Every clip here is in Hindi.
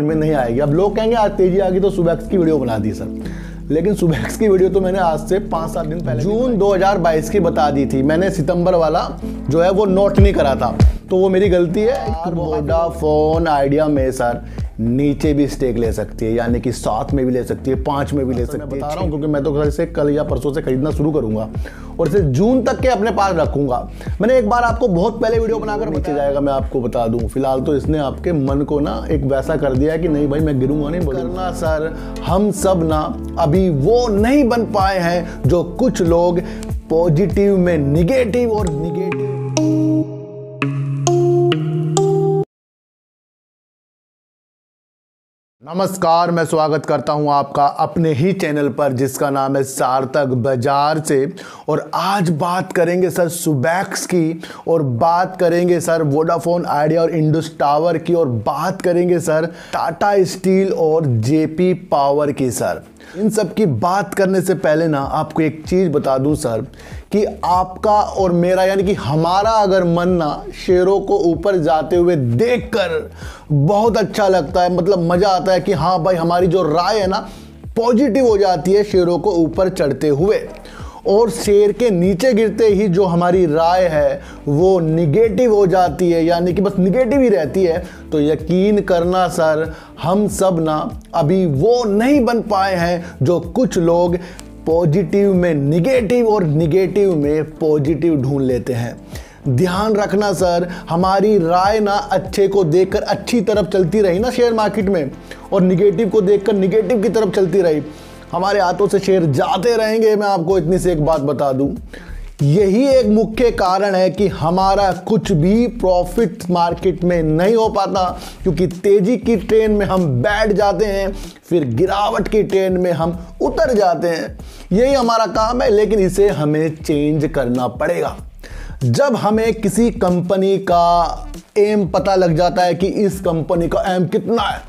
में नहीं आएगी। अब लोग कहेंगे आज तेजी आ गई तो सुबह की वीडियो बना दी सर, लेकिन सुबह की वीडियो तो मैंने आज से 5-7 दिन पहले जून 2022 की बता दी थी। मैंने सितंबर वाला जो है वो नोट नहीं करा था, तो वो मेरी गलती है। वोडाफोन आइडिया में सर नीचे भी स्टेक ले सकती है, यानी कि 7 में भी ले सकती है, 5 में भी ले सकती है। बता रहा हूँ क्योंकि मैं तो इसे कल या परसों से खरीदना शुरू करूंगा और इसे जून तक के अपने पास रखूंगा। मैंने एक बार आपको बहुत पहले वीडियो बनाकर नीचे जाएगा, मैं आपको बता दूं। फिलहाल तो इसने आपके मन को ना एक वैसा कर दिया है कि नहीं भाई मैं गिरूंगा नहीं। करना सर, हम सब ना अभी वो नहीं बन पाए हैं जो कुछ लोग पॉजिटिव में निगेटिव और निगेटिव। नमस्कार, मैं स्वागत करता हूं आपका अपने ही चैनल पर जिसका नाम है सार्थक बाजार से। और आज बात करेंगे सर सुबैक्स की, और बात करेंगे सर वोडाफोन आइडिया और इंडस टावर की, और बात करेंगे सर टाटा स्टील और जेपी पावर की। सर इन सब की बात करने से पहले ना आपको एक चीज़ बता दूं सर कि आपका और मेरा यानी कि हमारा अगर मन ना शेयरों को ऊपर जाते हुए देखकर बहुत अच्छा लगता है, मतलब मज़ा आता है कि हाँ भाई हमारी जो राय है ना पॉजिटिव हो जाती है शेयरों को ऊपर चढ़ते हुए, और शेयर के नीचे गिरते ही जो हमारी राय है वो निगेटिव हो जाती है, यानी कि बस निगेटिव ही रहती है। तो यकीन करना सर, हम सब ना अभी वो नहीं बन पाए हैं जो कुछ लोग पॉजिटिव में निगेटिव और निगेटिव में पॉजिटिव ढूंढ लेते हैं। ध्यान रखना सर, हमारी राय ना अच्छे को देखकर अच्छी तरफ चलती रही ना शेयर मार्केट में, और निगेटिव को देखकर निगेटिव की तरफ चलती रही, हमारे हाथों से शेयर जाते रहेंगे। मैं आपको इतनी सी एक बात बता दूं, यही एक मुख्य कारण है कि हमारा कुछ भी प्रॉफिट मार्केट में नहीं हो पाता, क्योंकि तेजी की ट्रेन में हम बैठ जाते हैं, फिर गिरावट की ट्रेन में हम उतर जाते हैं। यही हमारा काम है, लेकिन इसे हमें चेंज करना पड़ेगा। जब हमें किसी कंपनी का एम पता लग जाता है कि इस कंपनी का एम कितना है,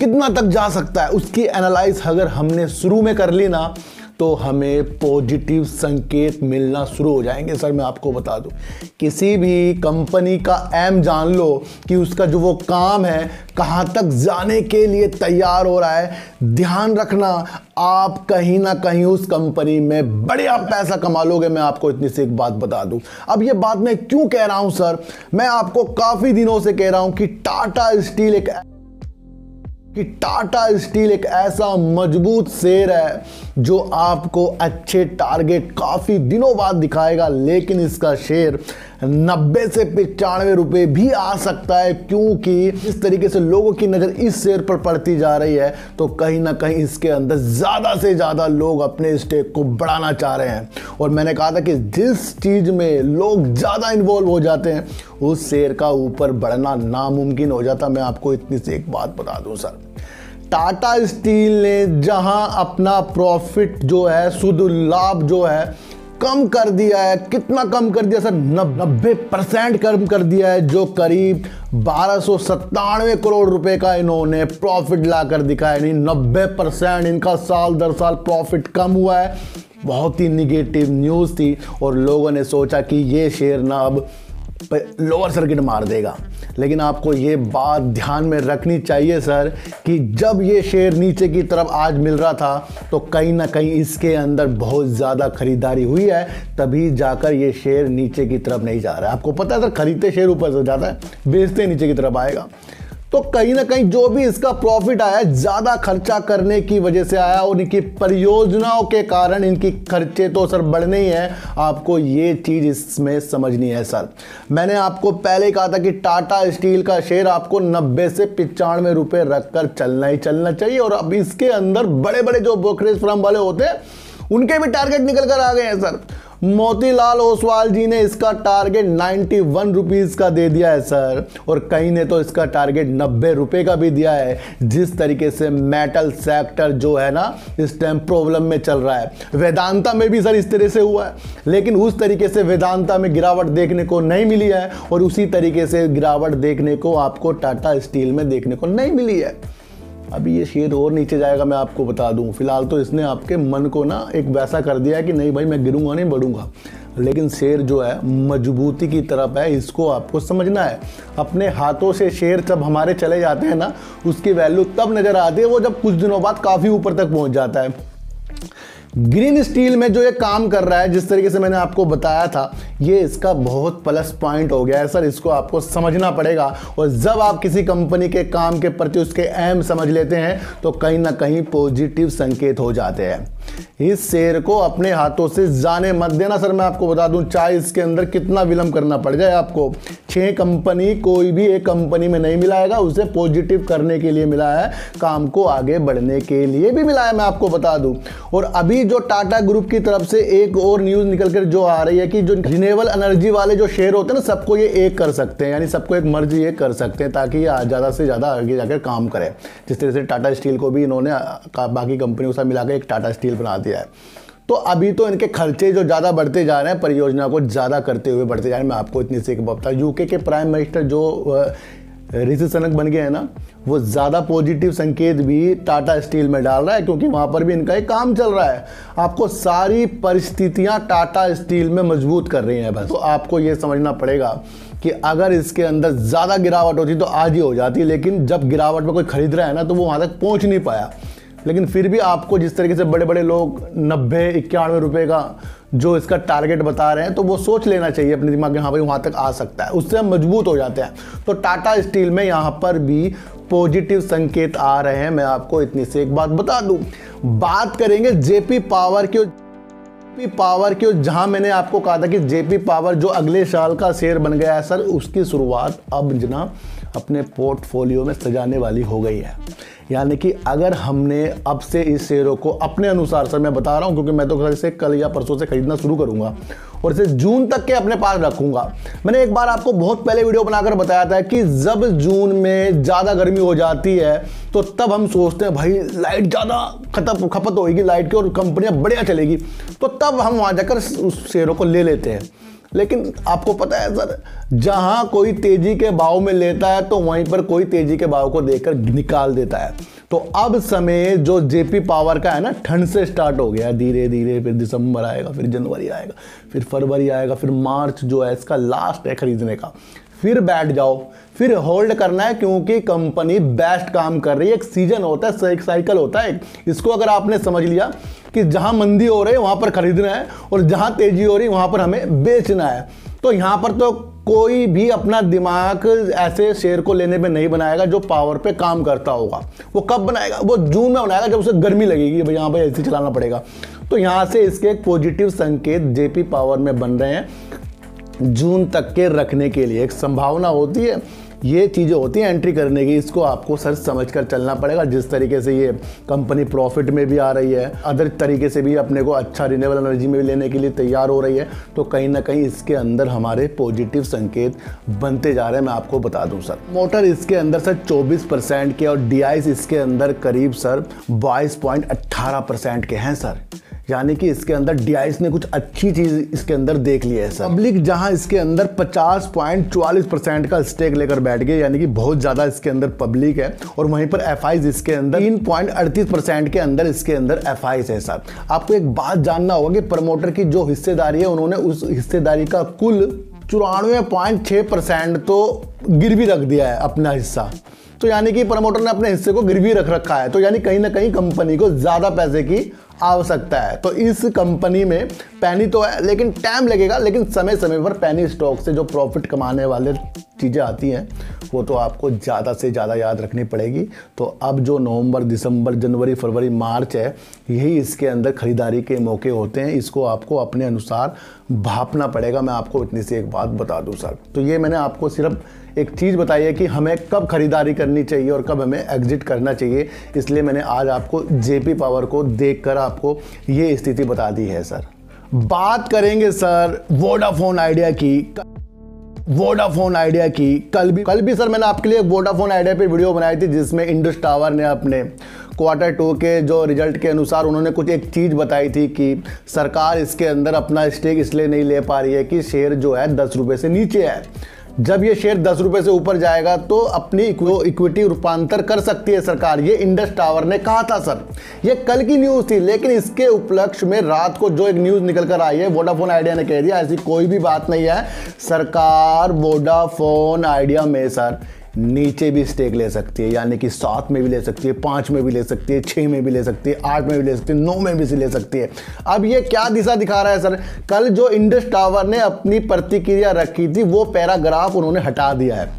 कितना तक जा सकता है, उसकी एनालाइज अगर हमने शुरू में कर ली ना तो हमें पॉजिटिव संकेत मिलना शुरू हो जाएंगे। सर मैं आपको बता दूं, किसी भी कंपनी का एम जान लो कि उसका जो वो काम है कहां तक जाने के लिए तैयार हो रहा है। ध्यान रखना, आप कहीं ना कहीं उस कंपनी में बढ़िया पैसा कमा लोगे। मैं आपको इतनी सी एक बात बता दूं। अब ये बात मैं क्यों कह रहा हूं सर, मैं आपको काफी दिनों से कह रहा हूं कि टाटा स्टील एक ऐसा मजबूत शेयर है जो आपको अच्छे टारगेट काफी दिनों बाद दिखाएगा, लेकिन इसका शेयर 90 से 95 रुपए भी आ सकता है, क्योंकि इस तरीके से लोगों की नजर इस शेयर पर पड़ती जा रही है। तो कहीं ना कहीं इसके अंदर ज्यादा से ज्यादा लोग अपने स्टेक को बढ़ाना चाह रहे हैं, और मैंने कहा था कि जिस चीज में लोग ज्यादा इन्वॉल्व हो जाते हैं उस शेयर का ऊपर बढ़ना नामुमकिन हो जाता। मैं आपको इतनी सी एक बात बता दूं सर, टाटा स्टील ने जहां अपना प्रॉफिट जो है, शुद्ध लाभ जो है कम कर दिया है, कितना कम कर दिया सर, 90% कम कर दिया है, जो करीब 1297 करोड़ रुपए का इन्होंने प्रॉफिट लाकर दिखाया। नहीं, 90% इनका साल दर साल प्रॉफिट कम हुआ है। बहुत ही निगेटिव न्यूज़ थी और लोगों ने सोचा कि ये शेयर ना अब लोअर सर्किट मार देगा, लेकिन आपको ये बात ध्यान में रखनी चाहिए सर कि जब ये शेयर नीचे की तरफ आज मिल रहा था तो कहीं ना कहीं इसके अंदर बहुत ज़्यादा खरीदारी हुई है, तभी जाकर ये शेयर नीचे की तरफ नहीं जा रहा है। आपको पता है सर, खरीदते शेयर ऊपर से जाता है, बेचते नीचे की तरफ आएगा। तो कहीं ना कहीं जो भी इसका प्रॉफिट आया ज़्यादा खर्चा करने की वजह से आया, और इनकी परियोजनाओं के कारण इनकी खर्चे तो सर बढ़ने ही हैं। आपको ये चीज़ इसमें समझनी है सर। मैंने आपको पहले कहा था कि टाटा स्टील का शेयर आपको 90 से 95 रुपए रखकर चलना ही चलना चाहिए, और अब इसके अंदर बड़े बड़े जो ब्रोकरेज फर्म वाले होते हैं उनके भी टारगेट निकल कर आ गए हैं सर। मोतीलाल ओसवाल जी ने इसका टारगेट 91 रुपीज़ का दे दिया है सर, और कहीं ने तो इसका टारगेट 90 रुपए का भी दिया है। जिस तरीके से मेटल सेक्टर जो है ना इस टाइम प्रॉब्लम में चल रहा है, वेदांता में भी सर इस तरह से हुआ है, लेकिन उस तरीके से वेदांता में गिरावट देखने को नहीं मिली है, और उसी तरीके से गिरावट देखने को आपको टाटा स्टील में देखने को नहीं मिली है। अभी ये शेयर और नीचे जाएगा, मैं आपको बता दूं। फिलहाल तो इसने आपके मन को ना एक वैसा कर दिया है कि नहीं भाई मैं गिरूंगा नहीं, बढ़ूंगा, लेकिन शेयर जो है मजबूती की तरफ है, इसको आपको समझना है। अपने हाथों से शेयर जब हमारे चले जाते हैं ना, उसकी वैल्यू तब नज़र आती है वो जब कुछ दिनों बाद काफ़ी ऊपर तक पहुंच जाता है। ग्रीन स्टील में जो ये काम कर रहा है, जिस तरीके से मैंने आपको बताया था, ये इसका बहुत प्लस पॉइंट हो गया है सर, इसको आपको समझना पड़ेगा। और जब आप किसी कंपनी के काम के प्रति उसके अहम समझ लेते हैं तो कहीं ना कहीं पॉजिटिव संकेत हो जाते हैं। इस शेयर को अपने हाथों से जाने मत देना सर, मैं आपको बता दूं, चाहे इसके अंदर कितना विलंब करना पड़ जाए आपको। 6 कंपनी कोई भी एक कंपनी में नहीं मिलाएगा, उसे पॉजिटिव करने के लिए मिला है, काम को आगे बढ़ने के लिए भी मिला है, मैं आपको बता दूं। और अभी जो टाटा ग्रुप की तरफ से एक और न्यूज़ निकल कर जो आ रही है कि जो रिन्यूएबल एनर्जी वाले जो शेयर होते हैं ना, सबको ये एक कर सकते हैं, यानी सबको एक मर्ज ये कर सकते हैं ताकि ये ज़्यादा से ज़्यादा आगे जाकर काम करे। जिस तरह से टाटा स्टील को भी इन्होंने बाकी कंपनियों के साथ मिलाकर एक टाटा स्टील बना दिया है। तो अभी तो इनके खर्चे जो ज़्यादा बढ़ते जा रहे हैं, परियोजना को ज़्यादा करते हुए बढ़ते जा रहे हैं। मैं आपको इतनी सी बता, यूके के प्राइम मिनिस्टर जो ऋषि सुनक बन गए हैं ना, वो ज़्यादा पॉजिटिव संकेत भी टाटा स्टील में डाल रहा है, क्योंकि वहाँ पर भी इनका एक काम चल रहा है। आपको सारी परिस्थितियाँ टाटा स्टील में मजबूत कर रही हैं बस। तो आपको ये समझना पड़ेगा कि अगर इसके अंदर ज़्यादा गिरावट होती तो आज ही हो जाती, लेकिन जब गिरावट में कोई खरीद रहा है ना, तो वो वहाँ तक पहुँच नहीं पाया। लेकिन फिर भी आपको जिस तरीके से बड़े बड़े लोग 90-91 रुपए का जो इसका टारगेट बता रहे हैं, तो वो सोच लेना चाहिए अपने दिमाग में, हाँ भाई वहाँ तक आ सकता है, उससे हम मजबूत हो जाते हैं। तो टाटा स्टील में यहाँ पर भी पॉजिटिव संकेत आ रहे हैं। मैं आपको इतनी से एक बात बता दूं, बात करेंगे जेपी पावर की, जहां मैंने आपको कहा था कि जेपी पावर जो अगले साल का शेयर बन गया है सर, उसकी शुरुआत अब जना अपने पोर्टफोलियो में सजाने वाली हो गई है। यानी कि अगर हमने अब से इस शेयरों को अपने अनुसार, सर मैं बता रहा हूं क्योंकि मैं तो इसे कल या परसों से खरीदना शुरू करूंगा और इसे जून तक के अपने पास रखूंगा। मैंने एक बार आपको बहुत पहले वीडियो बनाकर बताया था कि जब जून में ज़्यादा गर्मी हो जाती है तो तब हम सोचते हैं भाई लाइट ज़्यादा खपत होगी लाइट की और कंपनियां बढ़िया चलेगी, तो तब हम वहाँ जाकर उस शेयरों को ले लेते हैं। लेकिन आपको पता है सर, जहां कोई तेजी के भाव में लेता है तो वहीं पर कोई तेजी के भाव को देखकर निकाल देता है। तो अब समय जो जेपी पावर का है ना, ठंड से स्टार्ट हो गया धीरे धीरे, फिर दिसंबर आएगा, फिर जनवरी आएगा, फिर फरवरी आएगा, फिर मार्च जो है इसका लास्ट है खरीदने का। फिर बैठ जाओ, फिर होल्ड करना है, क्योंकि कंपनी बेस्ट काम कर रही है। एक सीजन होता है, एक साइकिल होता है। इसको अगर आपने समझ लिया कि जहां मंदी हो रही है वहां पर खरीदना है और जहां तेजी हो रही है वहां पर हमें बेचना है, तो यहां पर तो कोई भी अपना दिमाग ऐसे शेयर को लेने में नहीं बनाएगा जो पावर पे काम करता होगा। वो कब बनाएगा? वो जून में बनाएगा जब उसे गर्मी लगेगी, भाई यहाँ पर ऐसे चलाना पड़ेगा। तो यहाँ से इसके एक पॉजिटिव संकेत जेपी पावर में बन रहे हैं जून तक के रखने के लिए। एक संभावना होती है, ये चीज़ें होती हैं एंट्री करने की, इसको आपको सर समझ कर चलना पड़ेगा। जिस तरीके से ये कंपनी प्रॉफिट में भी आ रही है, अदर तरीके से भी अपने को अच्छा रिन्यूएबल एनर्जी में भी लेने के लिए तैयार हो रही है, तो कहीं ना कहीं इसके अंदर हमारे पॉजिटिव संकेत बनते जा रहे हैं। मैं आपको बता दूं सर, मोटर इसके अंदर सर 24% के और डीआईएस इसके अंदर करीब सर 22.18% के हैं सर। यानी कि इसके अंदर डीआईएस ने कुछ अच्छी चीज इसके अंदर देख ली है सर। पब्लिक जहां इसके अंदर 50.44% का स्टेक लेकर बैठ गए, यानी कि बहुत ज्यादा इसके अंदर पब्लिक है, और वहीं पर एफआईज इसके अंदर 3.38% के अंदर इसके अंदर एफआईज है सर। आपको एक बात जानना होगा कि प्रमोटर की जो हिस्सेदारी है, उन्होंने उस हिस्सेदारी का कुल 94.6% तो गिरवी रख दिया है अपना हिस्सा। तो यानी कि प्रमोटर ने अपने हिस्से को गिरवी रख रखा है, तो यानी कहीं ना कहीं कंपनी को ज्यादा पैसे की आवश्यकता है। तो इस कंपनी में पैनी तो है, लेकिन टाइम लगेगा, लेकिन समय समय पर पैनी स्टॉक से जो प्रॉफिट कमाने वाले चीज़ें आती हैं वो तो आपको ज़्यादा से ज़्यादा याद रखनी पड़ेगी। तो अब जो नवंबर, दिसंबर, जनवरी, फरवरी, मार्च है, यही इसके अंदर खरीदारी के मौके होते हैं। इसको आपको अपने अनुसार भापना पड़ेगा। मैं आपको इतनी सी एक बात बता दूं सर, तो ये मैंने आपको सिर्फ एक चीज़ बताई है कि हमें कब खरीदारी करनी चाहिए और कब हमें एग्जिट करना चाहिए, इसलिए मैंने आज आपको जेपी पावर को देखकर आपको ये स्थिति बता दी है सर। बात करेंगे सर वोडाफोन आइडिया की। कल भी सर मैंने आपके लिए वोडाफोन आइडिया पे वीडियो बनाई थी, जिसमें इंडस टावर ने अपने Q2 के जो रिजल्ट के अनुसार उन्होंने कुछ एक चीज़ बताई थी कि सरकार इसके अंदर अपना स्टेक इसलिए नहीं ले पा रही है कि शेयर जो है 10 रुपये से नीचे है। जब ये शेयर 10 रुपए से ऊपर जाएगा तो अपनी इक्विटी रूपांतर कर सकती है सरकार, ये इंडस टावर ने कहा था सर। ये कल की न्यूज़ थी, लेकिन इसके उपलक्ष्य में रात को जो एक न्यूज़ निकल कर आई है, वोडाफोन आइडिया ने कह दिया ऐसी कोई भी बात नहीं है, सरकार वोडाफोन आइडिया में सर नीचे भी स्टेक ले सकती है, यानी कि 7 में भी ले सकती है, 5 में भी ले सकती है, 6 में भी ले सकती है, 8 में भी ले सकती है, 9 में भी ले सकती है। अब ये क्या दिशा दिखा रहा है सर? कल जो इंडस टावर ने अपनी प्रतिक्रिया रखी थी वो पैराग्राफ उन्होंने हटा दिया है,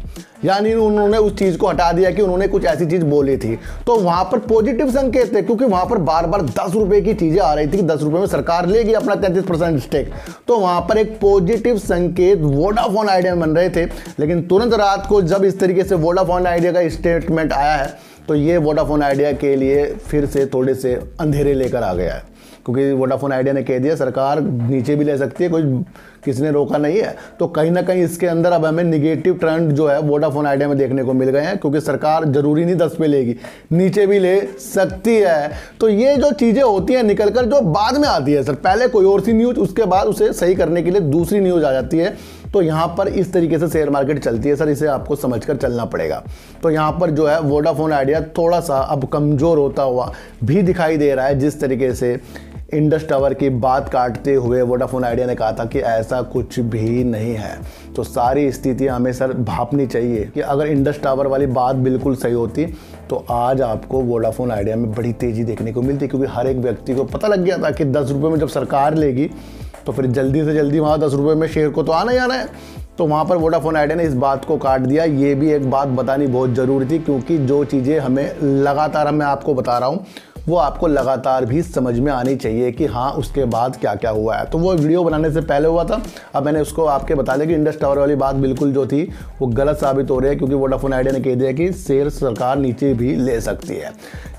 यानी उन्होंने उस चीज़ को हटा दिया कि उन्होंने कुछ ऐसी चीज़ बोली थी। तो वहाँ पर पॉजिटिव संकेत थे, क्योंकि वहाँ पर बार बार 10 रुपये की चीज़ें आ रही थी कि 10 रुपये में सरकार लेगी अपना 33% स्टेक। तो वहाँ पर एक पॉजिटिव संकेत वोडाफोन आइडिया में बन रहे थे। लेकिन तुरंत रात को जब इस तरीके से वोडाफोन आइडिया का स्टेटमेंट आया है तो ये वोडाफोन आइडिया के लिए फिर से थोड़े से अंधेरे लेकर आ गया है, क्योंकि वोडाफोन आइडिया ने कह दिया सरकार नीचे भी ले सकती है, कोई किसी ने रोका नहीं है। तो कहीं ना कहीं इसके अंदर अब हमें निगेटिव ट्रेंड जो है वोडाफोन आइडिया में देखने को मिल गए हैं, क्योंकि सरकार जरूरी नहीं 10 पे लेगी, नीचे भी ले सकती है। तो ये जो चीज़ें होती हैं निकल कर जो बाद में आती है सर, पहले कोई और सी न्यूज़, उसके बाद उसे सही करने के लिए दूसरी न्यूज़ आ जाती है। तो यहाँ पर इस तरीके से शेयर मार्केट चलती है सर, इसे आपको समझकर चलना पड़ेगा। तो यहाँ पर जो है वोडाफोन आइडिया थोड़ा सा अब कमज़ोर होता हुआ भी दिखाई दे रहा है। जिस तरीके से इंडस टावर की बात काटते हुए वोडाफोन आइडिया ने कहा था कि ऐसा कुछ भी नहीं है। तो सारी स्थितियाँ हमें सर भापनी चाहिए कि अगर इंडस टावर वाली बात बिल्कुल सही होती तो आज आपको वोडाफोन आइडिया में बड़ी तेज़ी देखने को मिलती, क्योंकि हर एक व्यक्ति को पता लग गया था कि 10 रुपये में जब सरकार लेगी तो फिर जल्दी से जल्दी वहाँ 10 रुपये में शेयर को तो आना ही आना है। तो वहाँ पर वोडाफोन आइडिया ने इस बात को काट दिया। ये भी एक बात बतानी बहुत ज़रूरी थी, क्योंकि जो चीज़ें हमें लगातार मैं आपको बता रहा हूँ वो आपको लगातार भी समझ में आनी चाहिए कि हाँ उसके बाद क्या क्या हुआ है। तो वो वीडियो बनाने से पहले हुआ था, अब मैंने उसको आपके बता दिया कि इंडस टावर वाली बात बिल्कुल जो थी वो गलत साबित हो रही है, क्योंकि वोडाफोन आइडिया ने कह दिया कि शेयर सरकार नीचे भी ले सकती है।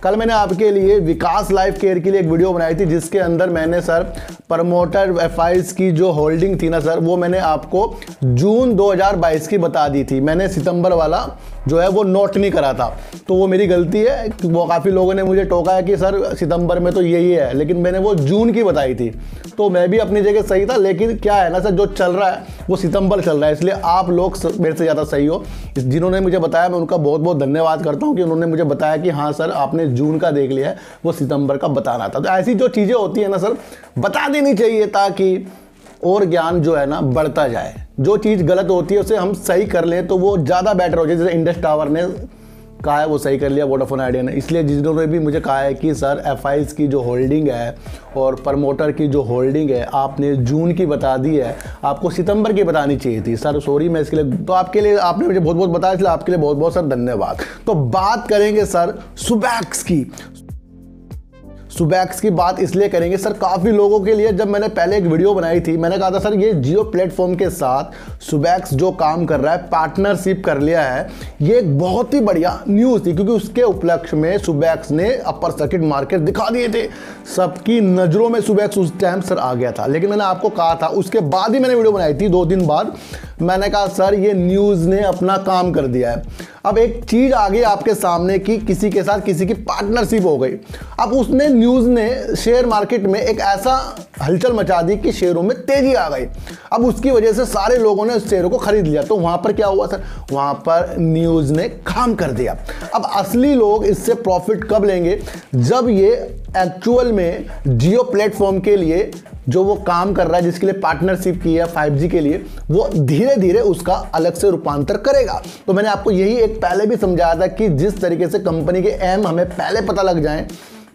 कल मैंने आपके लिए विकास लाइफ केयर के लिए एक वीडियो बनाई थी, जिसके अंदर मैंने सर प्रमोटर एफआईज की जो होल्डिंग थी ना सर, वो मैंने आपको जून 2022 की बता दी थी। मैंने सितंबर वाला जो है वो नोट नहीं करा था, तो वो मेरी गलती है। वो काफ़ी लोगों ने मुझे टोका है कि सर सितंबर में तो यही है, लेकिन मैंने वो जून की बताई थी। तो मैं भी अपनी जगह सही था, लेकिन क्या है ना सर, जो चल रहा है वो सितंबर चल रहा है, इसलिए आप लोग मेरे से ज़्यादा सही हो। जिन्होंने मुझे बताया मैं उनका बहुत बहुत धन्यवाद करता हूँ कि उन्होंने मुझे बताया कि हाँ सर आपने जून का देख लिया है, वो सितंबर का बताना था। तो ऐसी जो चीज़ें होती है ना सर, बता देनी चाहिए ताकि और ज्ञान जो है ना बढ़ता जाए। जो चीज़ गलत होती है उसे हम सही कर लें तो वो ज़्यादा बेटर हो जाए। जैसे इंडस टावर ने कहा है वो सही कर लिया वोडाफोन आइडिया ने, इसलिए जिन्होंने भी मुझे कहा है कि सर एफआईज की जो होल्डिंग है और प्रमोटर की जो होल्डिंग है आपने जून की बता दी है, आपको सितंबर की बतानी चाहिए थी सर, सॉरी मैं इसके लिए, तो आपके लिए आपने मुझे बहुत बहुत बताया, इसलिए आपके लिए बहुत बहुत सर धन्यवाद। तो बात करेंगे सर सुबैक्स की। सुबैक्स की बात इसलिए करेंगे सर, काफ़ी लोगों के लिए जब मैंने पहले एक वीडियो बनाई थी मैंने कहा था सर ये जियो प्लेटफॉर्म के साथ सुबैक्स जो काम कर रहा है, पार्टनरशिप कर लिया है, ये एक बहुत ही बढ़िया न्यूज़ थी, क्योंकि उसके उपलक्ष्य में सुबैक्स ने अपर सर्किट मार्केट दिखा दिए थे। सबकी नज़रों में सुबैक्स उस टाइम सर आ गया था, लेकिन मैंने आपको कहा था, उसके बाद ही मैंने वीडियो बनाई थी 2 दिन बाद, मैंने कहा सर ये न्यूज़ ने अपना काम कर दिया है। अब एक चीज़ आ गई आपके सामने कि किसी के साथ किसी की पार्टनरशिप हो गई। अब उसने न्यूज़ ने शेयर मार्केट में एक ऐसा हलचल मचा दी कि शेयरों में तेजी आ गई। अब उसकी वजह से सारे लोगों ने उस शेयरों को खरीद लिया। तो वहाँ पर क्या हुआ सर, वहाँ पर न्यूज़ ने काम कर दिया। अब असली लोग इससे प्रॉफिट कब लेंगे, जब ये एक्चुअल में जियो प्लेटफॉर्म के लिए जो वो काम कर रहा है, जिसके लिए पार्टनरशिप की है 5G के लिए, वो धीरे धीरे उसका अलग से रूपांतर करेगा। तो मैंने आपको यही एक पहले भी समझाया था कि जिस तरीके से कंपनी के एम हमें पहले पता लग जाएं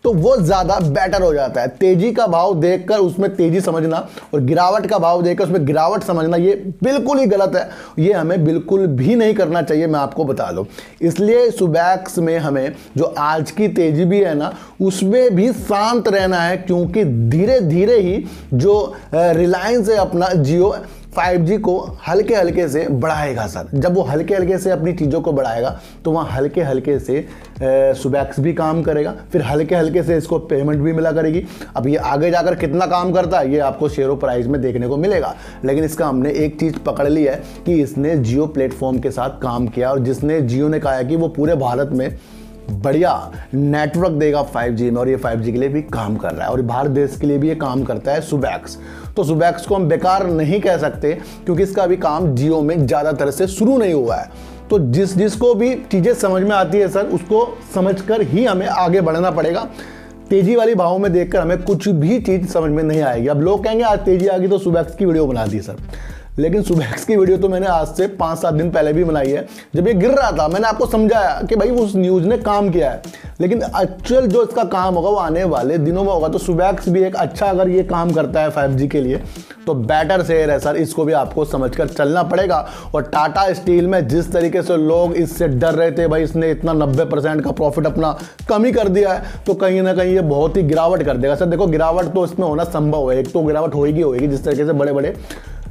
तो वो ज़्यादा बेटर हो जाता है। तेज़ी का भाव देखकर उसमें तेज़ी समझना और गिरावट का भाव देखकर उसमें गिरावट समझना ये बिल्कुल ही गलत है, ये हमें बिल्कुल भी नहीं करना चाहिए, मैं आपको बता दूं। इसलिए सुबैक्स में हमें जो आज की तेज़ी भी है ना, उसमें भी शांत रहना है, क्योंकि धीरे धीरे ही जो रिलायंस है अपना जियो 5G को हल्के हल्के से बढ़ाएगा सर। जब वो हल्के हल्के से अपनी चीज़ों को बढ़ाएगा तो वहाँ हल्के हल्के से सुबैक्स भी काम करेगा, फिर हल्के हल्के से इसको पेमेंट भी मिला करेगी। अब ये आगे जाकर कितना काम करता है ये आपको शेयरों प्राइस में देखने को मिलेगा, लेकिन इसका हमने एक चीज़ पकड़ ली है कि इसने जियो प्लेटफॉर्म के साथ काम किया, और जिसने जियो ने कहा है कि वो पूरे भारत में बढ़िया नेटवर्क देगा 5G में, और ये 5G के लिए भी काम कर रहा है और भारत देश के लिए भी ये काम करता है सुबैक्स। तो सुबैक्स को हम बेकार नहीं कह सकते, क्योंकि इसका अभी काम जियो में ज़्यादा तरह से शुरू नहीं हुआ है। तो जिसको भी चीज़ें समझ में आती है सर, उसको समझकर ही हमें आगे बढ़ना पड़ेगा। तेजी वाली भावों में देखकर हमें कुछ भी चीज़ समझ में नहीं आएगी। अब लोग कहेंगे आज तेजी आ गई तो सुबैक्स की वीडियो बना दी सर, लेकिन सुबैक्स की वीडियो तो मैंने आज से 5-7 दिन पहले भी बनाई है। जब ये गिर रहा था मैंने आपको समझाया कि भाई उस न्यूज़ ने काम किया है, लेकिन एक्चुअल जो इसका काम होगा वो आने वाले दिनों में होगा। तो सुबैक्स भी एक अच्छा, अगर ये काम करता है 5G के लिए तो बेटर शेयर है सर, इसको भी आपको समझकर चलना पड़ेगा। और टाटा स्टील में जिस तरीके से लोग इससे डर रहे थे, भाई इसने इतना 90% का प्रॉफिट अपना कम ही कर दिया है, तो कहीं ना कहीं ये बहुत ही गिरावट कर देगा सर। देखो गिरावट तो इसमें होना संभव है, एक तो गिरावट होगी जिस तरीके से बड़े बड़े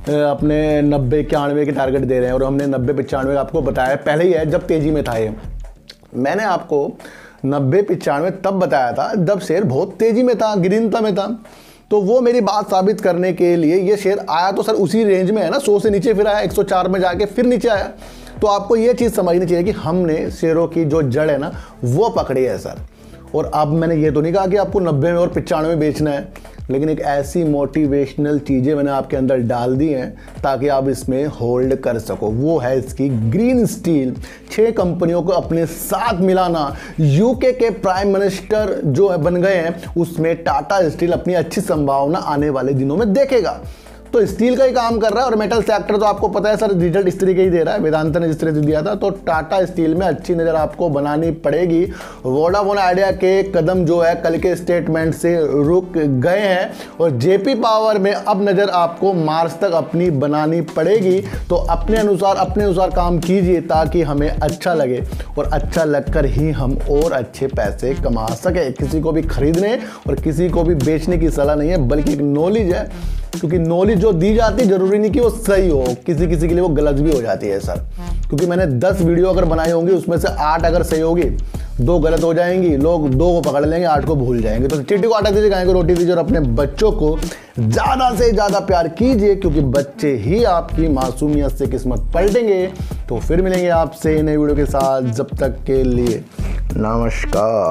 अपने 90-91 के टारगेट दे रहे हैं, और हमने 90-95 आपको बताया पहले ही है जब तेजी में था। ये मैंने आपको 90-95 तब बताया था जब शेयर बहुत तेजी में था, ग्रीनता में था। तो वो मेरी बात साबित करने के लिए ये शेयर आया तो सर उसी रेंज में है ना, 100 से नीचे फिर आया, 104 में जाके फिर नीचे आया। तो आपको ये चीज़ समझनी चाहिए कि हमने शेयरों की जो जड़ है ना वो पकड़ी है सर। और अब मैंने ये तो नहीं कहा कि आपको 90 में और 95 में बेचना है, लेकिन एक ऐसी मोटिवेशनल चीज़ें मैंने आपके अंदर डाल दी हैं ताकि आप इसमें होल्ड कर सको। वो है इसकी ग्रीन स्टील। 6 कंपनियों को अपने साथ मिलाना, यूके के प्राइम मिनिस्टर जो है बन गए हैं, उसमें टाटा स्टील अपनी अच्छी संभावना आने वाले दिनों में देखेगा। तो स्टील का ही काम कर रहा है, और मेटल सेक्टर तो आपको पता है सर रिजल्ट इस तरीके ही दे रहा है, वेदांता ने जिस तरह से दिया था। तो टाटा स्टील में अच्छी नज़र आपको बनानी पड़ेगी। वोडाफोन आइडिया के कदम जो है कल के स्टेटमेंट से रुक गए हैं, और जेपी पावर में अब नज़र आपको मार्च तक अपनी बनानी पड़ेगी। तो अपने अनुसार काम कीजिए ताकि हमें अच्छा लगे, और अच्छा लगकर ही हम और अच्छे पैसे कमा सके। किसी को भी खरीदने और किसी को भी बेचने की सलाह नहीं है, बल्कि एक नॉलेज है, क्योंकि नॉलेज जो दी जाती है जरूरी नहीं कि वो सही हो, किसी के लिए वो गलत भी हो जाती है सर। क्योंकि मैंने 10 वीडियो अगर बनाई होंगी, उसमें से 8 अगर सही होगी, 2 गलत हो जाएंगी, लोग 2 को पकड़ लेंगे, 8 को भूल जाएंगे। तो चिट्ठी को आटा दीजिए, गाय को रोटी दीजिए, और अपने बच्चों को ज़्यादा से ज़्यादा प्यार कीजिए, क्योंकि बच्चे ही आपकी मासूमियत से किस्मत पलटेंगे। तो फिर मिलेंगे आपसे नई वीडियो के साथ, जब तक के लिए नमस्कार।